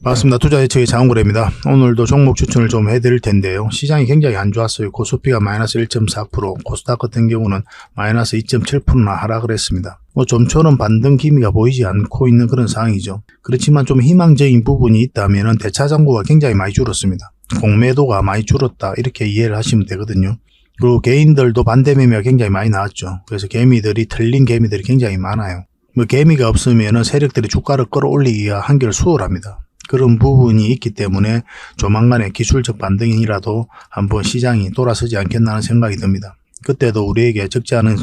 반갑습니다. 투자예측의 장원구래입니다. 오늘도 종목 추천을 좀 해드릴 텐데요. 시장이 굉장히 안 좋았어요. 코스피가 마이너스 1.4%, 코스닥 같은 경우는 마이너스 2.7%나 하락을 했습니다. 좀처럼 반등 기미가 보이지 않고 있는 그런 상황이죠. 그렇지만 좀 희망적인 부분이 있다면 대차 잔고가 굉장히 많이 줄었습니다. 공매도가 많이 줄었다 이렇게 이해를 하시면 되거든요. 그리고 개인들도 반대 매매가 굉장히 많이 나왔죠. 그래서 털린 개미들이 굉장히 많아요. 개미가 없으면 세력들이 주가를 끌어올리기가 한결 수월합니다. 그런 부분이 있기 때문에 조만간에 기술적 반등이라도 한번 시장이 돌아서지 않겠나 하는 생각이 듭니다. 그때도 우리에게 적지 않은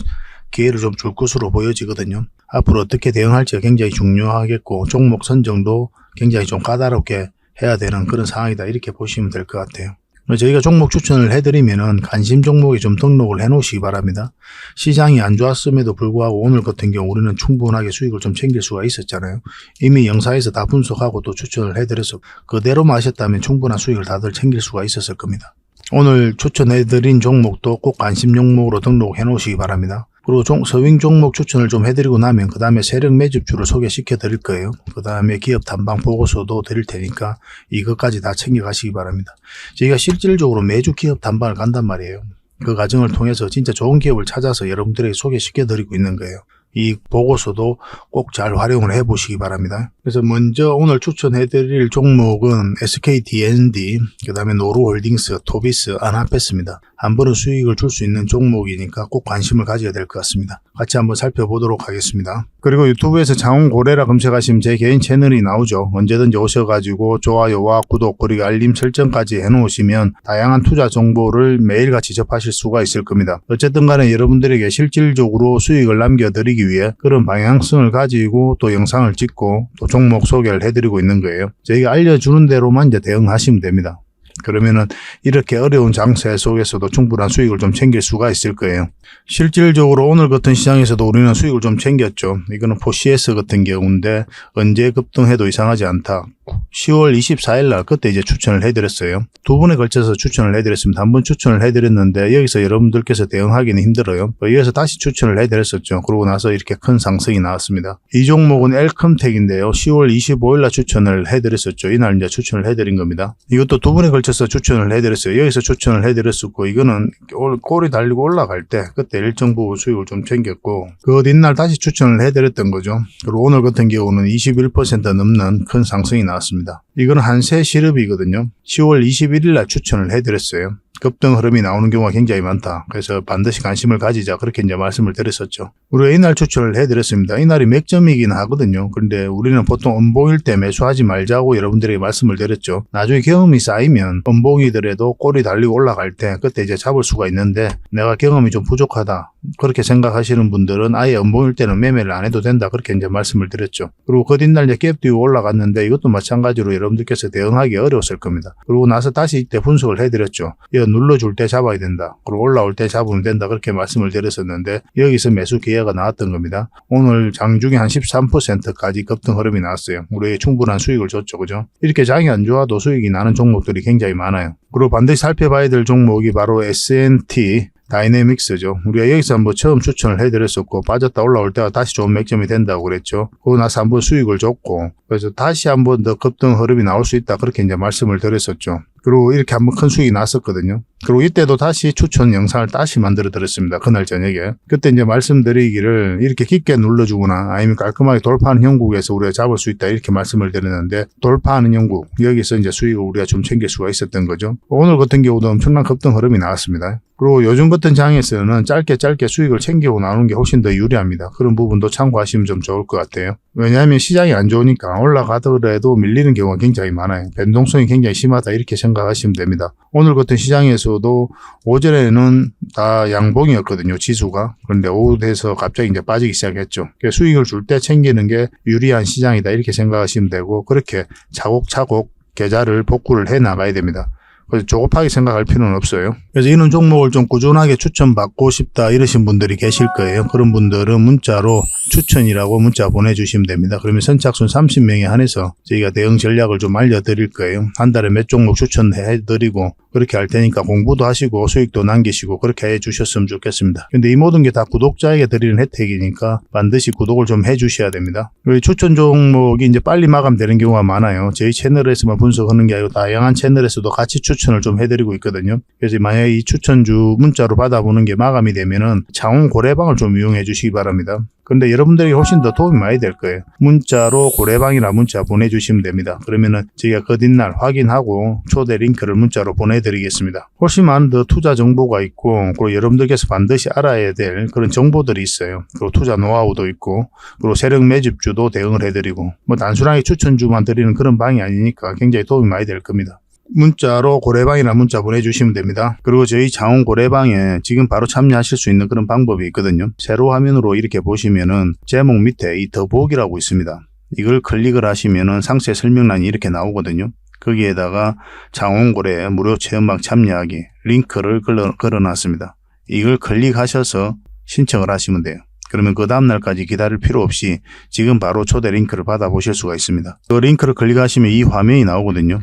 기회를 좀 줄 것으로 보여지거든요. 앞으로 어떻게 대응할지가 굉장히 중요하겠고 종목 선정도 굉장히 좀 까다롭게 해야 되는 그런 상황이다 이렇게 보시면 될 것 같아요. 저희가 종목 추천을 해드리면은 관심 종목에 좀 등록을 해 놓으시기 바랍니다. 시장이 안 좋았음에도 불구하고 오늘 같은 경우 우리는 충분하게 수익을 좀 챙길 수가 있었잖아요. 이미 영상에서 다 분석하고 또 추천을 해드려서 그대로만 하셨다면 충분한 수익을 다들 챙길 수가 있었을 겁니다. 오늘 추천해드린 종목도 꼭 관심 종목으로 등록해 놓으시기 바랍니다. 그리고 서윙 종목 추천을 좀 해드리고 나면 그 다음에 세력 매집주를 소개시켜 드릴 거예요. 그 다음에 기업 탐방 보고서도 드릴 테니까 이것까지 다 챙겨 가시기 바랍니다. 저희가 실질적으로 매주 기업 탐방을 간단 말이에요. 그 과정을 통해서 진짜 좋은 기업을 찾아서 여러분들에게 소개시켜 드리고 있는 거예요. 이 보고서도 꼭 잘 활용을 해 보시기 바랍니다. 그래서 먼저 오늘 추천해 드릴 종목은 SKD&D, 그 다음에 노루홀딩스, 토비스, 안하페스입니다. 한 번은 수익을 줄 수 있는 종목이니까 꼭 관심을 가져야 될 것 같습니다. 같이 한번 살펴보도록 하겠습니다. 그리고 유튜브에서 장원고래라 검색하시면 제 개인 채널이 나오죠. 언제든지 오셔가지고 좋아요와 구독 그리고 알림 설정까지 해놓으시면 다양한 투자 정보를 매일같이 접하실 수가 있을 겁니다. 어쨌든 간에 여러분들에게 실질적으로 수익을 남겨드리기 위해 그런 방향성을 가지고 또 영상을 찍고 또 종목 소개를 해드리고 있는 거예요. 저희가 알려주는 대로만 이제 대응하시면 됩니다. 그러면은 이렇게 어려운 장세 속에서도 충분한 수익을 좀 챙길 수가 있을 거예요. 실질적으로 오늘 같은 시장에서도 우리는 수익을 좀 챙겼죠. 이거는 포CS 같은 경우인데 언제 급등해도 이상하지 않다. 10월 24일 날 그때 이제 추천을 해드렸어요. 두 번에 걸쳐서 추천을 해드렸습니다. 한 번 추천을 해드렸는데 여기서 여러분들께서 대응하기는 힘들어요. 여기서 다시 추천을 해드렸었죠. 그러고 나서 이렇게 큰 상승이 나왔습니다. 이 종목은 엘컴텍인데요. 10월 25일 날 추천을 해드렸었죠. 이날 이제 추천을 해드린 겁니다. 이것도 두 번에 걸쳐서 추천을 해드렸어요. 여기서 추천을 해드렸었고 이거는 꼬리 달리고 올라갈 때 그때 일정 부분 수익을 좀 챙겼고 그 뒷날 다시 추천을 해드렸던 거죠. 그리고 오늘 같은 경우는 21% 넘는 큰 상승이 나왔습니다. 이건 한세 시럽이거든요. 10월 21일 날 추천을 해드렸어요. 급등 흐름이 나오는 경우가 굉장히 많다. 그래서 반드시 관심을 가지자 그렇게 이제 말씀을 드렸었죠. 우리가 이날 추천을 해드렸습니다. 이날이 맥점이긴 하거든요. 그런데 우리는 보통 음봉일 때 매수하지 말자고 여러분들에게 말씀을 드렸죠. 나중에 경험이 쌓이면 음봉이더라도 꼬리 달리고 올라갈 때 그때 이제 잡을 수가 있는데 내가 경험이 좀 부족하다 그렇게 생각하시는 분들은 아예 음봉일 때는 매매를 안 해도 된다 그렇게 이제 말씀을 드렸죠. 그리고 그 뒷날 이제 갭 띄고 올라갔는데 이것도 마찬가지로 여러분들께서 대응하기 어려웠을 겁니다. 그러고 나서 다시 이때 분석을 해드렸죠. 눌러줄 때 잡아야 된다. 그리고 올라올 때 잡으면 된다. 그렇게 말씀을 드렸었는데 여기서 매수 기회가 나왔던 겁니다. 오늘 장중에 한 13%까지 급등 흐름이 나왔어요. 우리에게 충분한 수익을 줬죠. 그죠? 이렇게 장이 안 좋아도 수익이 나는 종목들이 굉장히 많아요. 그리고 반드시 살펴봐야 될 종목이 바로 S&T 다이내믹스죠. 우리가 여기서 한번 처음 추천을 해드렸었고 빠졌다 올라올 때가 다시 좋은 맥점이 된다고 그랬죠. 그러고 나서 한번 수익을 줬고 그래서 다시 한번 더 급등 흐름이 나올 수 있다 그렇게 이제 말씀을 드렸었죠. 그리고 이렇게 한번 큰 수익이 났었거든요. 그리고 이때도 다시 추천 영상을 다시 만들어 드렸습니다. 그날 저녁에. 그때 이제 말씀드리기를 이렇게 깊게 눌러주거나 아니면 깔끔하게 돌파하는 형국에서 우리가 잡을 수 있다 이렇게 말씀을 드렸는데 돌파하는 형국 여기서 이제 수익을 우리가 좀 챙길 수가 있었던 거죠. 오늘 같은 경우도 엄청난 급등 흐름이 나왔습니다. 그리고 요즘 같은 장에서는 짧게 수익을 챙기고 나오는 게 훨씬 더 유리합니다. 그런 부분도 참고하시면 좀 좋을 것 같아요. 왜냐하면 시장이 안 좋으니까 올라가더라도 밀리는 경우가 굉장히 많아요. 변동성이 굉장히 심하다 이렇게 생각하시면 됩니다. 오늘 같은 시장에서도 오전에는 다 양봉이었거든요. 지수가. 그런데 오후 돼서 갑자기 이제 빠지기 시작했죠. 수익을 줄 때 챙기는 게 유리한 시장이다 이렇게 생각하시면 되고 그렇게 차곡차곡 계좌를 복구를 해 나가야 됩니다. 그래서 조급하게 생각할 필요는 없어요. 그래서 이런 종목을 좀 꾸준하게 추천받고 싶다 이러신 분들이 계실 거예요. 그런 분들은 문자로 추천이라고 문자 보내주시면 됩니다. 그러면 선착순 30명에 한해서 저희가 대응 전략을 좀 알려드릴 거예요. 한 달에 몇 종목 추천해드리고 그렇게 할 테니까 공부도 하시고 수익도 남기시고 그렇게 해 주셨으면 좋겠습니다. 근데 이 모든 게 다 구독자에게 드리는 혜택이니까 반드시 구독을 좀 해 주셔야 됩니다. 추천 종목이 이제 빨리 마감되는 경우가 많아요. 저희 채널에서만 분석하는 게 아니고 다양한 채널에서도 같이 추천을 좀 해드리고 있거든요. 그래서 만약에 이 추천주 문자로 받아보는 게 마감이 되면은 창원 고래방을 좀 이용해 주시기 바랍니다. 근데 여러분들에게 훨씬 더 도움이 많이 될 거예요. 문자로 고래방이나 문자 보내주시면 됩니다. 그러면은 저희가 그 뒷날 확인하고 초대 링크를 문자로 보내드리겠습니다. 훨씬 많은 더 투자 정보가 있고, 그리고 여러분들께서 반드시 알아야 될 그런 정보들이 있어요. 그리고 투자 노하우도 있고, 그리고 세력 매집주도 대응을 해드리고, 뭐 단순하게 추천주만 드리는 그런 방이 아니니까 굉장히 도움이 많이 될 겁니다. 문자로 고래방이나 문자 보내주시면 됩니다. 그리고 저희 창원 고래방에 지금 바로 참여하실 수 있는 그런 방법이 있거든요. 세로 화면으로 이렇게 보시면은 제목 밑에 이 더보기라고 있습니다. 이걸 클릭을 하시면은 상세 설명란이 이렇게 나오거든요. 거기에다가 창원 고래 무료 체험방 참여하기 링크를 걸어놨습니다. 이걸 클릭하셔서 신청을 하시면 돼요. 그러면 그 다음날까지 기다릴 필요 없이 지금 바로 초대 링크를 받아보실 수가 있습니다. 그 링크를 클릭하시면 이 화면이 나오거든요.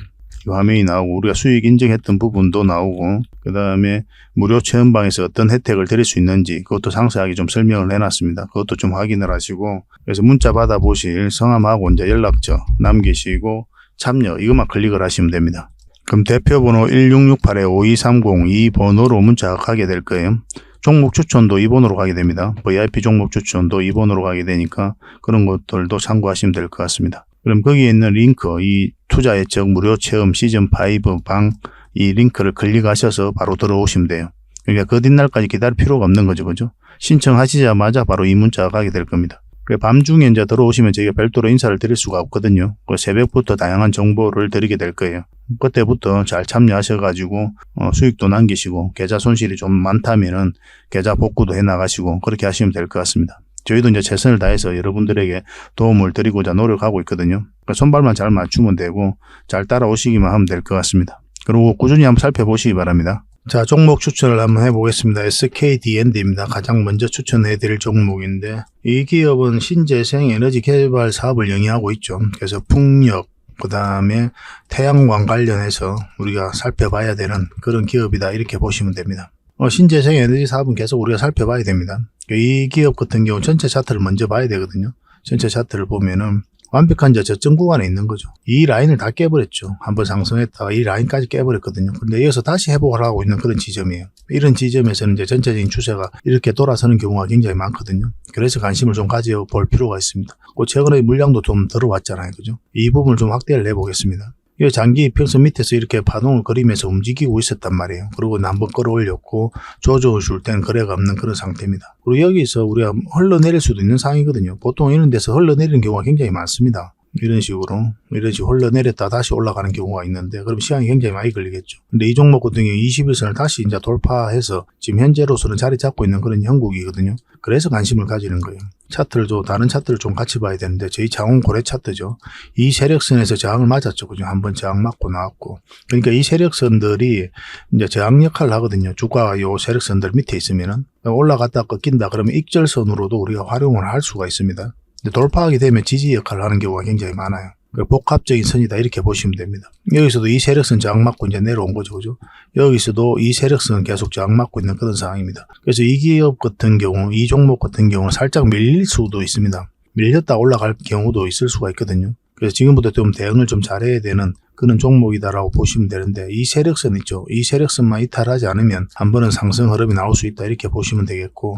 화면이 나오고 우리가 수익 인증했던 부분도 나오고, 그 다음에 무료 체험방에서 어떤 혜택을 드릴 수 있는지 그것도 상세하게 좀 설명을 해놨습니다. 그것도 좀 확인을 하시고, 그래서 문자 받아보실 성함하고 이제 연락처 남기시고 참여 이것만 클릭을 하시면 됩니다. 그럼 대표번호 1668-5230 이 번호로 문자가 가게 될 거예요. 종목 추천도 이 번호로 가게 됩니다. VIP 종목 추천도 이 번호로 가게 되니까 그런 것들도 참고하시면 될 것 같습니다. 그럼 거기에 있는 링크, 이 투자 예측 무료 체험 시즌5 방 이 링크를 클릭하셔서 바로 들어오시면 돼요. 그러니까 그 뒷날까지 기다릴 필요가 없는 거죠. 그죠? 신청하시자마자 바로 이 문자가 가게 될 겁니다. 밤중에 이제 들어오시면 저희가 별도로 인사를 드릴 수가 없거든요. 새벽부터 다양한 정보를 드리게 될 거예요. 그때부터 잘 참여하셔가지고 수익도 남기시고 계좌 손실이 좀 많다면은 계좌 복구도 해 나가시고 그렇게 하시면 될 것 같습니다. 저희도 이제 최선을 다해서 여러분들에게 도움을 드리고자 노력하고 있거든요. 그러니까 손발만 잘 맞추면 되고 잘 따라오시기만 하면 될 것 같습니다. 그리고 꾸준히 한번 살펴보시기 바랍니다. 자, 종목 추천을 한번 해보겠습니다. SKD&D입니다. 가장 먼저 추천해드릴 종목인데 이 기업은 신재생 에너지 개발 사업을 영위하고 있죠. 그래서 풍력, 그 다음에 태양광 관련해서 우리가 살펴봐야 되는 그런 기업이다 이렇게 보시면 됩니다. 신재생 에너지 사업은 계속 우리가 살펴봐야 됩니다. 이 기업 같은 경우 전체 차트를 먼저 봐야 되거든요. 전체 차트를 보면은 완벽한 저점 구간에 있는 거죠. 이 라인을 다 깨버렸죠. 한번 상승했다가 이 라인까지 깨버렸거든요. 근데 이어서 다시 회복을 하고 있는 그런 지점이에요. 이런 지점에서는 이제 전체적인 추세가 이렇게 돌아서는 경우가 굉장히 많거든요. 그래서 관심을 좀 가져볼 필요가 있습니다. 최근에 물량도 좀 들어왔잖아요. 그죠? 이 부분을 좀 확대를 해보겠습니다. 이 장기 이평선 밑에서 이렇게 파동을 그리면서 움직이고 있었단 말이에요. 그리고 한번 끌어올렸고 조정을 줄 때는 거래가 없는 그런 상태입니다. 그리고 여기서 우리가 흘러내릴 수도 있는 상황이거든요. 보통 이런 데서 흘러내리는 경우가 굉장히 많습니다. 이런 식으로 흘러내렸다 다시 올라가는 경우가 있는데 그럼 시간이 굉장히 많이 걸리겠죠. 근데 이 종목 같은 경우 21선을 다시 이제 돌파해서 지금 현재로서는 자리 잡고 있는 그런 형국이거든요. 그래서 관심을 가지는 거예요. 차트를 다른 차트를 좀 같이 봐야 되는데 저희 창원 고래 차트죠. 이 세력선에서 저항을 맞았죠. 그죠? 한번 저항 맞고 나왔고. 그러니까 이 세력선들이 이제 저항 역할을 하거든요. 주가가 요 세력선들 밑에 있으면은 올라갔다 꺾인다 그러면 익절선으로도 우리가 활용을 할 수가 있습니다. 돌파하게 되면 지지 역할을 하는 경우가 굉장히 많아요. 복합적인 선이다 이렇게 보시면 됩니다. 여기서도 이 세력선 저항 맞고 이제 내려온 거죠. 그죠? 여기서도 이 세력선은 계속 저항 맞고 있는 그런 상황입니다. 그래서 이 기업 같은 경우, 이 종목 같은 경우는 살짝 밀릴 수도 있습니다. 밀렸다 올라갈 경우도 있을 수가 있거든요. 그래서 지금부터 좀 대응을 좀 잘해야 되는 그런 종목이다라고 보시면 되는데 이 세력선 있죠. 이 세력선만 이탈하지 않으면 한 번은 상승 흐름이 나올 수 있다 이렇게 보시면 되겠고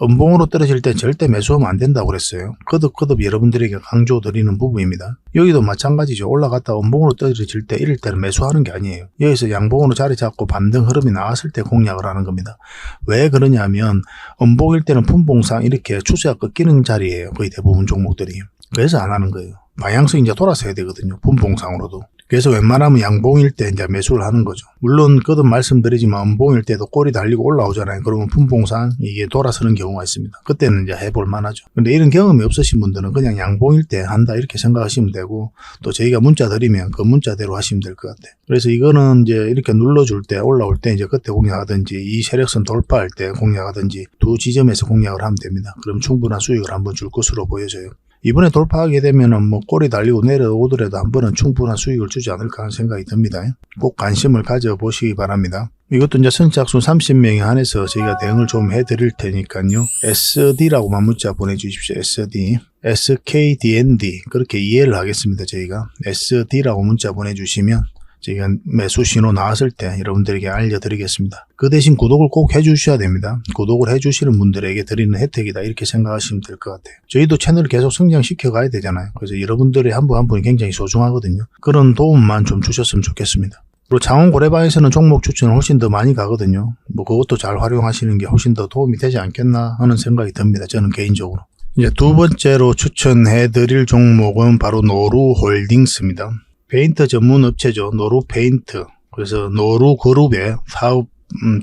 음봉으로 떨어질 때 절대 매수하면 안 된다고 그랬어요. 거듭 여러분들에게 강조드리는 부분입니다. 여기도 마찬가지죠. 올라갔다 음봉으로 떨어질 때 이럴 때는 매수하는 게 아니에요. 여기서 양봉으로 자리 잡고 반등 흐름이 나왔을 때 공략을 하는 겁니다. 왜 그러냐면 음봉일 때는 분봉상 이렇게 추세가 꺾이는 자리예요. 거의 대부분 종목들이. 그래서 안 하는 거예요. 방향성이 이제 돌아서야 되거든요. 분봉상으로도. 그래서 웬만하면 양봉일 때 이제 매수를 하는 거죠. 물론 거듭 말씀드리지만 음봉일 때도 꼬리 달리고 올라오잖아요. 그러면 분봉상 이게 돌아서는 경우가 있습니다. 그때는 이제 해볼 만하죠. 근데 이런 경험이 없으신 분들은 그냥 양봉일 때 한다 이렇게 생각하시면 되고 또 저희가 문자 드리면 그 문자대로 하시면 될 것 같아요. 그래서 이거는 이제 이렇게 눌러줄 때 올라올 때 이제 그때 공략하든지 이 세력선 돌파할 때 공략하든지 두 지점에서 공략을 하면 됩니다. 그럼 충분한 수익을 한번 줄 것으로 보여져요. 이번에 돌파하게 되면은 뭐 꼬리 달리고 내려오더라도 한 번은 충분한 수익을 주지 않을까 하는 생각이 듭니다. 꼭 관심을 가져보시기 바랍니다. 이것도 이제 선착순 30명에 한해서 저희가 대응을 좀 해드릴 테니까요. SD라고만 문자 보내주십시오. SD, SKDND 그렇게 이해를 하겠습니다. 저희가 SD라고 문자 보내주시면 저희가 매수 신호 나왔을 때 여러분들에게 알려드리겠습니다. 그 대신 구독을 꼭 해주셔야 됩니다. 구독을 해주시는 분들에게 드리는 혜택이다 이렇게 생각하시면 될 것 같아요. 저희도 채널을 계속 성장시켜 가야 되잖아요. 그래서 여러분들의 한 분 한 분이 굉장히 소중하거든요. 그런 도움만 좀 주셨으면 좋겠습니다. 그리고 장원고래방에서는 종목 추천을 훨씬 더 많이 가거든요. 뭐 그것도 잘 활용하시는 게 훨씬 더 도움이 되지 않겠나 하는 생각이 듭니다. 저는 개인적으로. 이제 두 번째로 추천해드릴 종목은 바로 노루홀딩스입니다. 페인트 전문 업체죠. 노루페인트. 그래서 노루그룹의 사업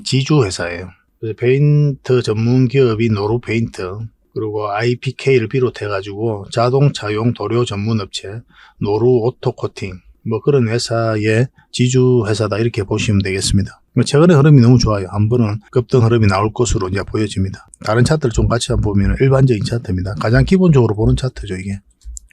지주회사예요. 그래서 페인트 전문 기업이 노루페인트, 그리고 IPK를 비롯해가지고 자동차용 도료 전문 업체 노루오토코팅, 뭐 그런 회사의 지주회사다 이렇게 보시면 되겠습니다. 최근에 흐름이 너무 좋아요. 한 번은 급등 흐름이 나올 것으로 이제 보여집니다. 다른 차트를 좀 같이 한번 보면 일반적인 차트입니다. 가장 기본적으로 보는 차트죠, 이게.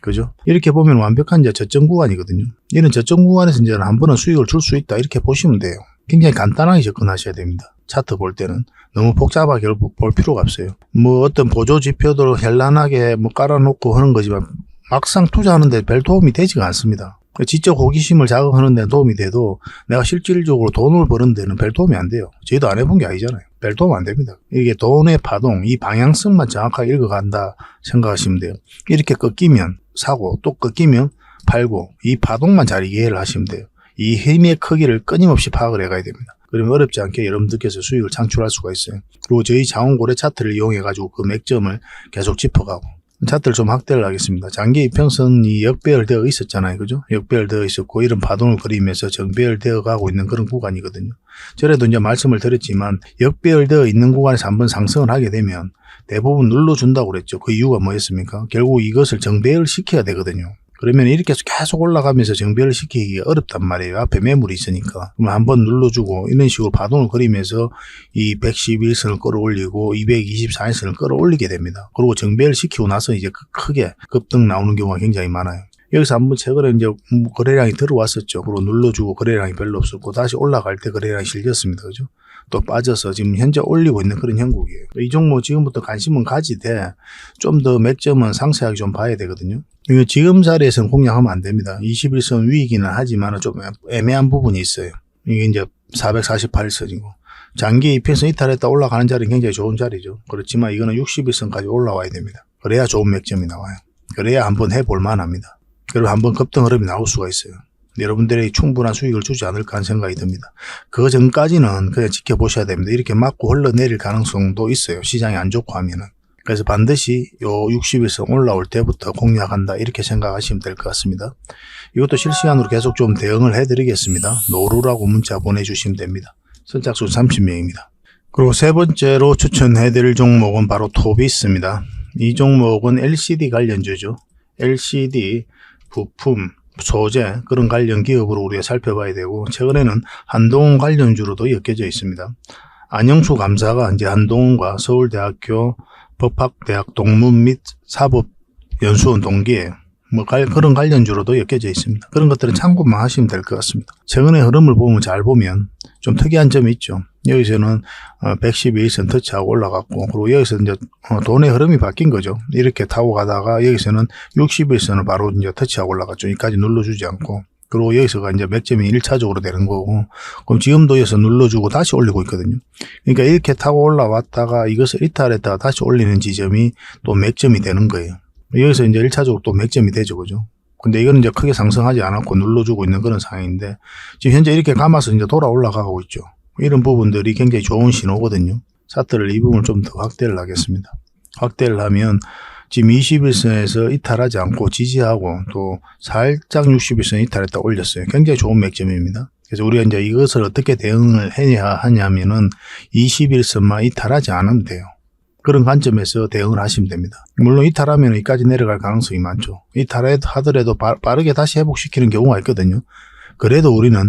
그죠? 이렇게 보면 완벽한 이제 저점 구간이거든요. 이런 저점 구간에서 이제 한 번은 수익을 줄 수 있다 이렇게 보시면 돼요. 굉장히 간단하게 접근하셔야 됩니다. 차트 볼 때는 너무 복잡하게 볼 필요가 없어요. 뭐 어떤 보조 지표도 현란하게 뭐 깔아놓고 하는 거지만 막상 투자하는데 별 도움이 되지가 않습니다. 지적 호기심을 자극하는 데는 도움이 돼도 내가 실질적으로 돈을 버는 데는 별 도움이 안 돼요. 저희도 안 해본 게 아니잖아요. 별 도움 안 됩니다. 이게 돈의 파동, 이 방향성만 정확하게 읽어간다 생각하시면 돼요. 이렇게 꺾이면 사고, 또 꺾이면 팔고, 이 파동만 잘 이해를 하시면 돼요. 이 힘의 크기를 끊임없이 파악을 해가야 됩니다. 그러면 어렵지 않게 여러분들께서 수익을 창출할 수가 있어요. 그리고 저희 장원고래 차트를 이용해가지고 그 맥점을 계속 짚어가고, 차트를 좀 확대를 하겠습니다. 장기 이평선이 역배열되어 있었잖아요. 그죠? 역배열되어 있었고 이런 파동을 그리면서 정배열되어 가고 있는 그런 구간이거든요. 전에도 이제 말씀을 드렸지만 역배열되어 있는 구간에서 한번 상승을 하게 되면 대부분 눌러준다고 그랬죠. 그 이유가 뭐였습니까? 결국 이것을 정배열 시켜야 되거든요. 그러면 이렇게 계속 올라가면서 정배를 시키기가 어렵단 말이에요. 앞에 매물이 있으니까. 그럼 한번 눌러주고 이런 식으로 파동을 그리면서 이 111선을 끌어올리고 224선을 끌어올리게 됩니다. 그리고 정배를 시키고 나서 이제 크게 급등 나오는 경우가 굉장히 많아요. 여기서 한번 최근에 이제 거래량이 들어왔었죠. 그리고 눌러주고 거래량이 별로 없었고 다시 올라갈 때 거래량이 실렸습니다. 그죠? 또 빠져서 지금 현재 올리고 있는 그런 형국이에요. 이 종목 지금부터 관심은 가지되 좀 더 맥점은 상세하게 좀 봐야 되거든요. 이거 지금 자리에서는 공략하면 안 됩니다. 21선 위이기는 하지만 좀 애매한 부분이 있어요. 이게 이제 448선이고 장기 이평선 이탈했다 올라가는 자리는 굉장히 좋은 자리죠. 그렇지만 이거는 61선까지 올라와야 됩니다. 그래야 좋은 맥점이 나와요. 그래야 한번 해볼 만합니다. 그리고 한번 급등 흐름이 나올 수가 있어요. 여러분들에게 충분한 수익을 주지 않을까 하는 생각이 듭니다. 그 전까지는 그냥 지켜보셔야 됩니다. 이렇게 맞고 흘러내릴 가능성도 있어요. 시장이 안 좋고 하면은. 그래서 반드시 요 60일선 올라올 때부터 공략한다 이렇게 생각하시면 될 것 같습니다. 이것도 실시간으로 계속 좀 대응을 해드리겠습니다. 노루라고 문자 보내주시면 됩니다. 선착순 30명입니다. 그리고 세 번째로 추천해드릴 종목은 바로 토비스입니다. 이 종목은 LCD 관련주죠. LCD 부품, 소재 그런 관련 기업으로 우리가 살펴봐야 되고 최근에는 한동훈 관련주로도 엮여져 있습니다. 안영수 감사가 이제 한동훈과 서울대학교 법학대학 동문 및 사법연수원 동기예요. 뭐 그런 관련주로도 엮여져 있습니다. 그런 것들은 참고만 하시면 될 것 같습니다. 최근의 흐름을 보면 잘 보면 좀 특이한 점이 있죠. 여기서는 112일선 터치하고 올라갔고 그리고 여기서 이제 돈의 흐름이 바뀐 거죠. 이렇게 타고 가다가 여기서는 60일선을 바로 이제 터치하고 올라갔죠. 여기까지 눌러주지 않고 그리고 여기서가 이제 맥점이 1차적으로 되는 거고 그럼 지금도 여기서 눌러주고 다시 올리고 있거든요. 그러니까 이렇게 타고 올라왔다가 이것을 이탈했다가 다시 올리는 지점이 또 맥점이 되는 거예요. 여기서 이제 1차적으로 또 맥점이 되죠. 그죠? 근데 이거는 이제 크게 상승하지 않았고 눌러주고 있는 그런 상황인데 지금 현재 이렇게 감아서 이제 돌아 올라가고 있죠. 이런 부분들이 굉장히 좋은 신호거든요. 차트를 이 부분을 좀 더 확대를 하겠습니다. 확대를 하면 지금 21선에서 이탈하지 않고 지지하고 또 살짝 61선 이탈했다 올렸어요. 굉장히 좋은 맥점입니다. 그래서 우리가 이제 이것을 어떻게 대응을 해야 하냐면은 21선만 이탈하지 않으면 돼요. 그런 관점에서 대응을 하시면 됩니다. 물론 이탈하면 여기까지 내려갈 가능성이 많죠. 이탈하더라도 빠르게 다시 회복시키는 경우가 있거든요. 그래도 우리는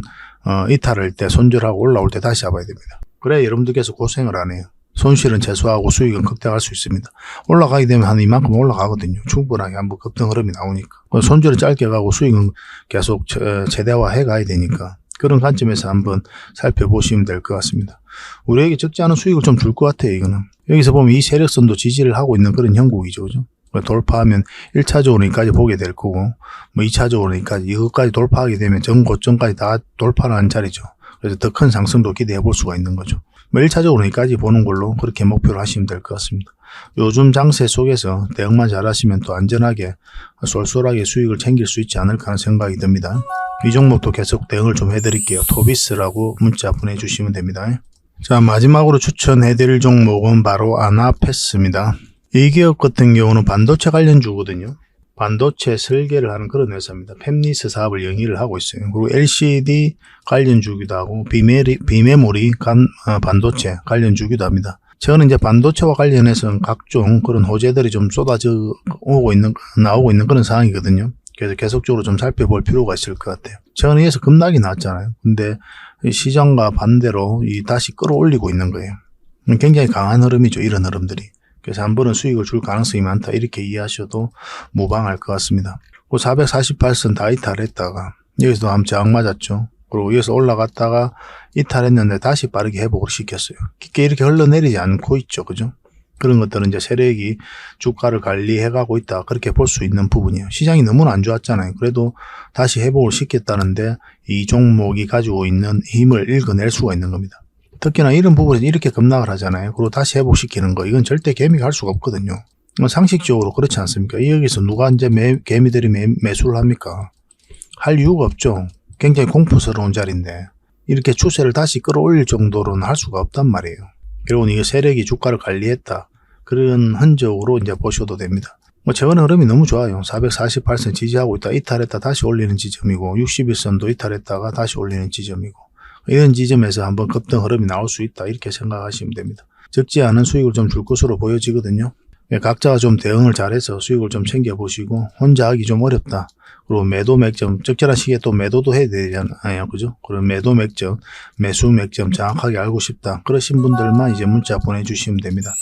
이탈할 때 손절하고 올라올 때 다시 잡아야 됩니다. 그래야 여러분들께서 고생을 안 해요. 손실은 최소화하고 수익은 극대화할 수 있습니다. 올라가게 되면 한 이만큼 올라가거든요. 충분하게 한번 급등 흐름이 나오니까. 손실은 짧게 가고 수익은 계속 최대화해 가야 되니까 그런 관점에서 한번 살펴보시면 될 것 같습니다. 우리에게 적지 않은 수익을 좀 줄 것 같아요. 이거는 여기서 보면 이 세력선도 지지를 하고 있는 그런 형국이죠. 그죠? 돌파하면 1차적으로 여기까지 보게 될 거고 2차적으로 이것까지 돌파하게 되면 전 고점까지 다 돌파를 한 자리죠. 그래서 더 큰 상승도 기대해 볼 수가 있는 거죠. 1차적으로 여기까지 보는 걸로 그렇게 목표를 하시면 될 것 같습니다. 요즘 장세 속에서 대응만 잘하시면 또 안전하게 쏠쏠하게 수익을 챙길 수 있지 않을까 하는 생각이 듭니다. 이 종목도 계속 대응을 좀 해드릴게요. 토비스라고 문자 보내주시면 됩니다. 자, 마지막으로 추천해드릴 종목은 바로 아나패스입니다. 이 기업 같은 경우는 반도체 관련주거든요. 반도체 설계를 하는 그런 회사입니다. 팹리스 사업을 영위를 하고 있어요. 그리고 LCD 관련주기도 하고 비메모리 반도체 관련주기도 합니다. 최근에 이제 반도체와 관련해서는 각종 그런 호재들이 좀 나오고 있는 그런 상황이거든요. 그래서 계속적으로 좀 살펴볼 필요가 있을 것 같아요. 최근에 이어서 급락이 나왔잖아요. 근데 시장과 반대로 다시 끌어올리고 있는 거예요. 굉장히 강한 흐름이죠. 이런 흐름들이. 그래서 한 번은 수익을 줄 가능성이 많다. 이렇게 이해하셔도 무방할 것 같습니다. 448선 다 이탈했다가 여기서도 한번 저항 맞았죠. 그리고 여기서 올라갔다가 이탈했는데 다시 빠르게 회복을 시켰어요. 깊게 이렇게 흘러내리지 않고 있죠. 그죠? 그런 것들은 이제 세력이 주가를 관리해가고 있다. 그렇게 볼 수 있는 부분이에요. 시장이 너무나 안 좋았잖아요. 그래도 다시 회복을 시켰다는데 이 종목이 가지고 있는 힘을 읽어낼 수가 있는 겁니다. 특히나 이런 부분에서 이렇게 급락을 하잖아요. 그리고 다시 회복시키는 거. 이건 절대 개미가 할 수가 없거든요. 상식적으로 그렇지 않습니까? 여기서 누가 이제 개미들이 매수를 합니까? 할 이유가 없죠. 굉장히 공포스러운 자리인데 이렇게 추세를 다시 끌어올릴 정도로는 할 수가 없단 말이에요. 결국은 이게 세력이 주가를 관리했다. 그런 흔적으로 이제 보셔도 됩니다. 최근 흐름이 너무 좋아요. 448선 지지하고 있다. 이탈했다. 다시 올리는 지점이고 61선도 이탈했다가 다시 올리는 지점이고 이런 지점에서 한번 급등 흐름이 나올 수 있다. 이렇게 생각하시면 됩니다. 적지 않은 수익을 좀 줄 것으로 보여지거든요. 각자가 좀 대응을 잘해서 수익을 좀 챙겨보시고 혼자 하기 좀 어렵다. 그리고 매도 맥점, 적절한 시기에 또 매도도 해야 되잖아요. 그죠? 그런 매도 맥점, 매수 맥점 정확하게 알고 싶다. 그러신 분들만 이제 문자 보내주시면 됩니다.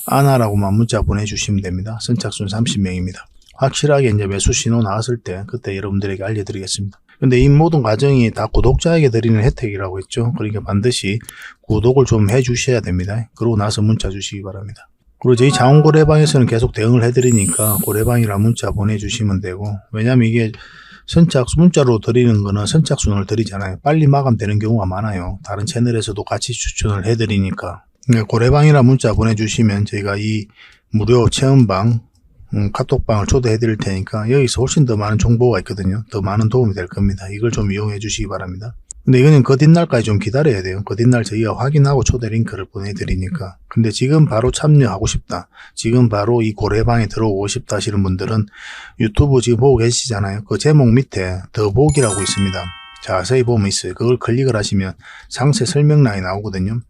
아나라고만 문자 보내주시면 됩니다. 선착순 30명입니다. 확실하게 이제 매수 신호 나왔을 때 그때 여러분들에게 알려드리겠습니다. 근데 이 모든 과정이 다 구독자에게 드리는 혜택이라고 했죠. 그러니까 반드시 구독을 좀 해주셔야 됩니다. 그러고 나서 문자 주시기 바랍니다. 그리고 저희 자원고래방에서는 계속 대응을 해드리니까 고래방이라 문자 보내주시면 되고, 왜냐면 이게 문자로 드리는 거는 선착순을 드리잖아요. 빨리 마감되는 경우가 많아요. 다른 채널에서도 같이 추천을 해드리니까. 고래방이라 문자 보내주시면 저희가 이 무료 체험방 카톡방을 초대해 드릴 테니까 여기서 훨씬 더 많은 정보가 있거든요. 더 많은 도움이 될 겁니다. 이걸 좀 이용해 주시기 바랍니다. 근데 이거는 그 뒷날까지 좀 기다려야 돼요. 그 뒷날 저희가 확인하고 초대 링크를 보내드리니까. 근데 지금 바로 참여하고 싶다. 지금 바로 이 고래방에 들어오고 싶다 하시는 분들은 유튜브 지금 보고 계시잖아요. 그 제목 밑에 더보기라고 있습니다. 자세히 보면 있어요. 그걸 클릭을 하시면 상세 설명란이 나오거든요.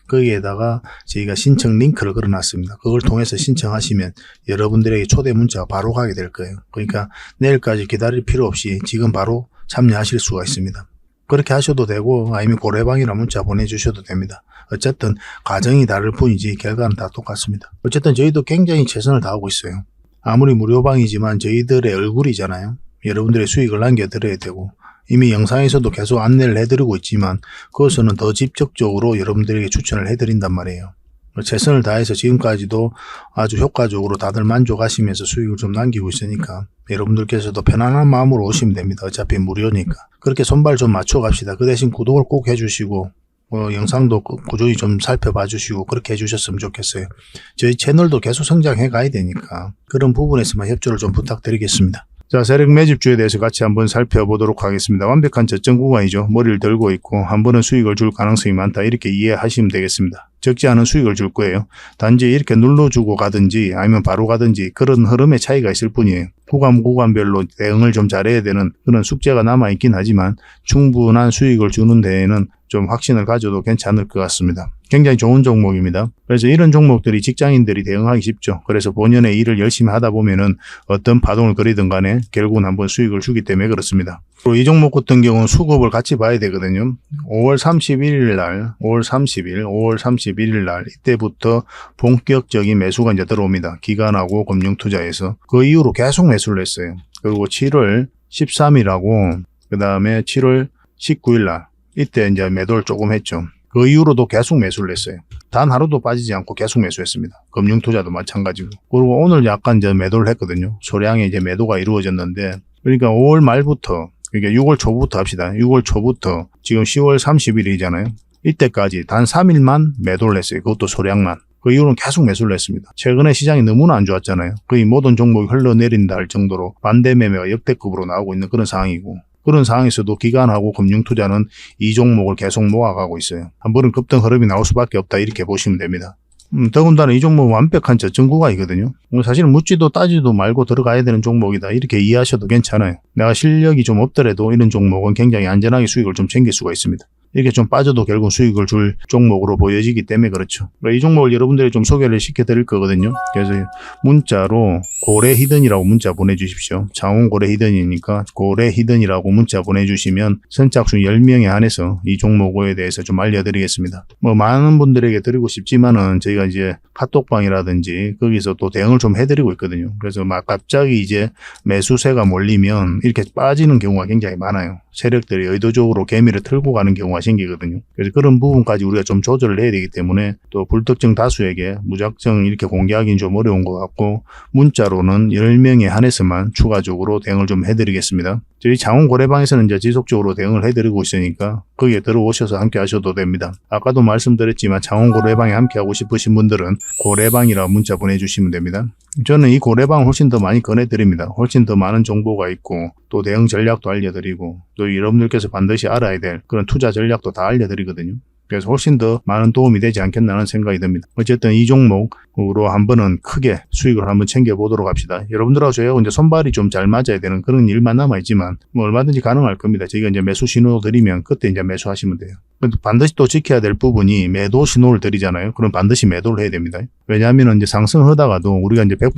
거기에다가 저희가 신청 링크를 걸어놨습니다. 그걸 통해서 신청하시면 여러분들에게 초대 문자가 바로 가게 될 거예요. 그러니까 내일까지 기다릴 필요 없이 지금 바로 참여하실 수가 있습니다. 그렇게 하셔도 되고 아니면 고래방이라 문자 보내주셔도 됩니다. 어쨌든 과정이 다를 뿐이지 결과는 다 똑같습니다. 어쨌든 저희도 굉장히 최선을 다하고 있어요. 아무리 무료방이지만 저희들의 얼굴이잖아요. 여러분들의 수익을 남겨드려야 되고 이미 영상에서도 계속 안내를 해드리고 있지만 그것은 더 직접적으로 여러분들에게 추천을 해드린단 말이에요. 최선을 다해서 지금까지도 아주 효과적으로 다들 만족하시면서 수익을 좀 남기고 있으니까 여러분들께서도 편안한 마음으로 오시면 됩니다. 어차피 무료니까. 그렇게 손발 좀 맞춰 갑시다. 그 대신 구독을 꼭 해주시고 영상도 꾸준히 좀 살펴봐 주시고 그렇게 해주셨으면 좋겠어요. 저희 채널도 계속 성장해 가야 되니까 그런 부분에서만 협조를 좀 부탁드리겠습니다. 자, 세력 매집주에 대해서 같이 한번 살펴보도록 하겠습니다. 완벽한 저점 구간이죠. 머리를 들고 있고 한 번은 수익을 줄 가능성이 많다. 이렇게 이해하시면 되겠습니다. 적지 않은 수익을 줄 거예요. 단지 이렇게 눌러주고 가든지 아니면 바로 가든지 그런 흐름의 차이가 있을 뿐이에요. 구간별로 대응을 좀 잘해야 되는 그런 숙제가 남아있긴 하지만 충분한 수익을 주는 데에는 좀 확신을 가져도 괜찮을 것 같습니다. 굉장히 좋은 종목입니다. 그래서 이런 종목들이 직장인들이 대응하기 쉽죠. 그래서 본연의 일을 열심히 하다 보면은 어떤 파동을 그리든 간에 결국은 한번 수익을 주기 때문에 그렇습니다. 그리고 이 종목 같은 경우는 수급을 같이 봐야 되거든요. 5월 31일 날, 5월 31일 날 이때부터 본격적인 매수가 이제 들어옵니다. 기관하고 금융투자에서. 그 이후로 계속 매수를 했어요. 그리고 7월 13일하고 그 다음에 7월 19일 날 이때 이제 매도를 조금 했죠. 그 이후로도 계속 매수를 했어요. 단 하루도 빠지지 않고 계속 매수했습니다. 금융투자도 마찬가지고. 그리고 오늘 약간 이제 매도를 했거든요. 소량의 이제 매도가 이루어졌는데, 그러니까 5월 말부터, 그러니까 6월 초부터 합시다. 6월 초부터 지금 10월 30일이잖아요. 이때까지 단 3일만 매도를 했어요. 그것도 소량만. 그 이후로는 계속 매수를 했습니다. 최근에 시장이 너무나 안 좋았잖아요. 거의 모든 종목이 흘러내린다 할 정도로 반대 매매가 역대급으로 나오고 있는 그런 상황이고, 그런 상황에서도 기관하고 금융투자는 이 종목을 계속 모아가고 있어요. 한 번은 급등 흐름이 나올 수밖에 없다 이렇게 보시면 됩니다. 더군다나 이 종목은 완벽한 저점 구간이거든요. 사실은 묻지도 따지도 말고 들어가야 되는 종목이다 이렇게 이해하셔도 괜찮아요. 내가 실력이 좀 없더라도 이런 종목은 굉장히 안전하게 수익을 좀 챙길 수가 있습니다. 이렇게 좀 빠져도 결국 수익을 줄 종목으로 보여지기 때문에 그렇죠. 이 종목을 여러분들이 좀 소개를 시켜드릴 거거든요. 그래서 문자로 고래 히든이라고 문자 보내주십시오. 장원 고래 히든이니까 고래 히든이라고 문자 보내주시면 선착순 10명에 한해서 이 종목에 대해서 좀 알려드리겠습니다. 많은 분들에게 드리고 싶지만은 저희가 이제 카톡방이라든지 거기서 또 대응을 좀 해드리고 있거든요. 그래서 막 갑자기 이제 매수세가 몰리면 이렇게 빠지는 경우가 굉장히 많아요. 세력들이 의도적으로 개미를 틀고 가는 경우가 생기거든요. 그래서 그런 부분까지 우리가 좀 조절을 해야 되기 때문에 또 불특정 다수에게 무작정 이렇게 공개하기는 좀 어려운 것 같고 문자로는 10명에 한해서만 추가적으로 대응을 좀 해드리겠습니다. 저희 장원 고래방에서는 이제 지속적으로 대응을 해드리고 있으니까 거기에 들어오셔서 함께 하셔도 됩니다. 아까도 말씀드렸지만 장원 고래방에 함께 하고 싶으신 분들은 고래방이라 문자 보내주시면 됩니다. 저는 이 고래방 훨씬 더 많이 권해드립니다. 훨씬 더 많은 정보가 있고 또 대응 전략도 알려드리고 또 여러분들께서 반드시 알아야 될 그런 투자 전략도 다 알려드리거든요. 그래서 훨씬 더 많은 도움이 되지 않겠나 하는 생각이 듭니다. 어쨌든 이 종목으로 한번은 크게 수익을 한번 챙겨보도록 합시다. 여러분들하고 저희하고 이제 손발이 좀 잘 맞아야 되는 그런 일만 남아있지만 얼마든지 가능할 겁니다. 저희가 이제 매수 신호 드리면 그때 이제 매수하시면 돼요. 반드시 또 지켜야 될 부분이 매도 신호를 드리잖아요. 그럼 반드시 매도를 해야 됩니다. 왜냐하면 이제 상승하다가도 우리가 이제 100%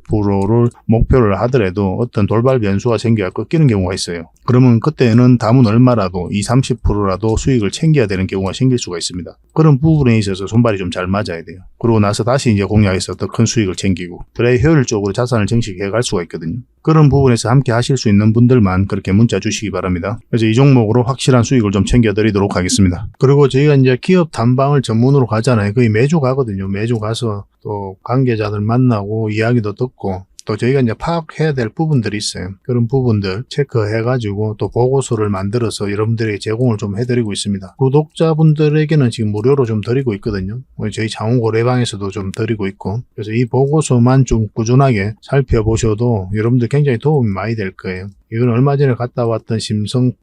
200%를 목표를 하더라도 어떤 돌발 변수가 생겨야 꺾이는 경우가 있어요. 그러면 그때는 담은 얼마라도 20, 30%라도 수익을 챙겨야 되는 경우가 생길 수가 있습니다. 그런 부분에 있어서 손발이 좀 잘 맞아야 돼요. 그러고 나서 다시 이제 공략해서 더 큰 수익을 챙기고 그래야 효율적으로 자산을 증식해 갈 수가 있거든요. 그런 부분에서 함께 하실 수 있는 분들만 그렇게 문자 주시기 바랍니다. 그래서 이 종목으로 확실한 수익을 좀 챙겨드리도록 하겠습니다. 그리고 저희가 이제 기업 탐방을 전문으로 가잖아요. 거의 매주 가거든요. 매주 가서 또 관계자들 만나고 이야기도 듣고 또 저희가 이제 파악해야 될 부분들이 있어요. 그런 부분들 체크해가지고 또 보고서를 만들어서 여러분들에게 제공을 좀 해드리고 있습니다. 구독자분들에게는 지금 무료로 좀 드리고 있거든요. 저희 장원고래방에서도 좀 드리고 있고 그래서 이 보고서만 좀 꾸준하게 살펴보셔도 여러분들 굉장히 도움이 많이 될 거예요. 이건 얼마 전에 갔다 왔던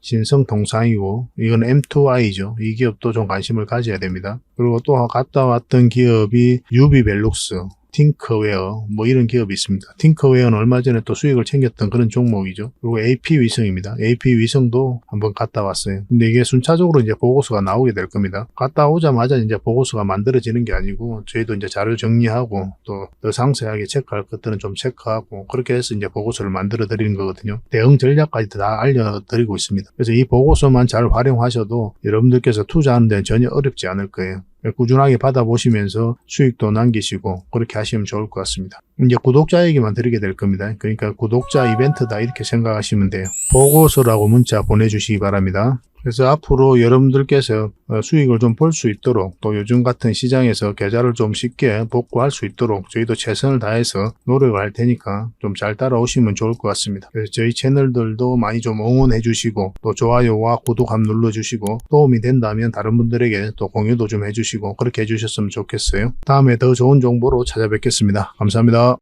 신성통상이고 이건 M2I죠. 이 기업도 좀 관심을 가져야 됩니다. 그리고 또 갔다 왔던 기업이 유비벨룩스 팅커웨어 뭐 이런 기업이 있습니다. 팅커웨어는 얼마 전에 또 수익을 챙겼던 그런 종목이죠. 그리고 AP위성입니다. AP위성도 한번 갔다 왔어요. 근데 이게 순차적으로 이제 보고서가 나오게 될 겁니다. 갔다 오자마자 이제 보고서가 만들어지는 게 아니고 저희도 이제 자료 정리하고 또 더 상세하게 체크할 것들은 좀 체크하고 그렇게 해서 이제 보고서를 만들어 드리는 거거든요. 대응 전략까지 다 알려드리고 있습니다. 그래서 이 보고서만 잘 활용하셔도 여러분들께서 투자하는 데는 전혀 어렵지 않을 거예요. 꾸준하게 받아보시면서 수익도 남기시고 그렇게 하시면 좋을 것 같습니다. 이제 구독자에게만 드리게 될 겁니다. 그러니까 구독자 이벤트다 이렇게 생각하시면 돼요. 보고서라고 문자 보내주시기 바랍니다. 그래서 앞으로 여러분들께서 수익을 좀 볼 수 있도록 또 요즘 같은 시장에서 계좌를 좀 쉽게 복구할 수 있도록 저희도 최선을 다해서 노력을 할 테니까 좀 잘 따라오시면 좋을 것 같습니다. 그래서 저희 채널들도 많이 좀 응원해 주시고 또 좋아요와 구독 한번 눌러주시고 도움이 된다면 다른 분들에게 또 공유도 좀 해주시고 그렇게 해주셨으면 좋겠어요. 다음에 더 좋은 정보로 찾아뵙겠습니다. 감사합니다.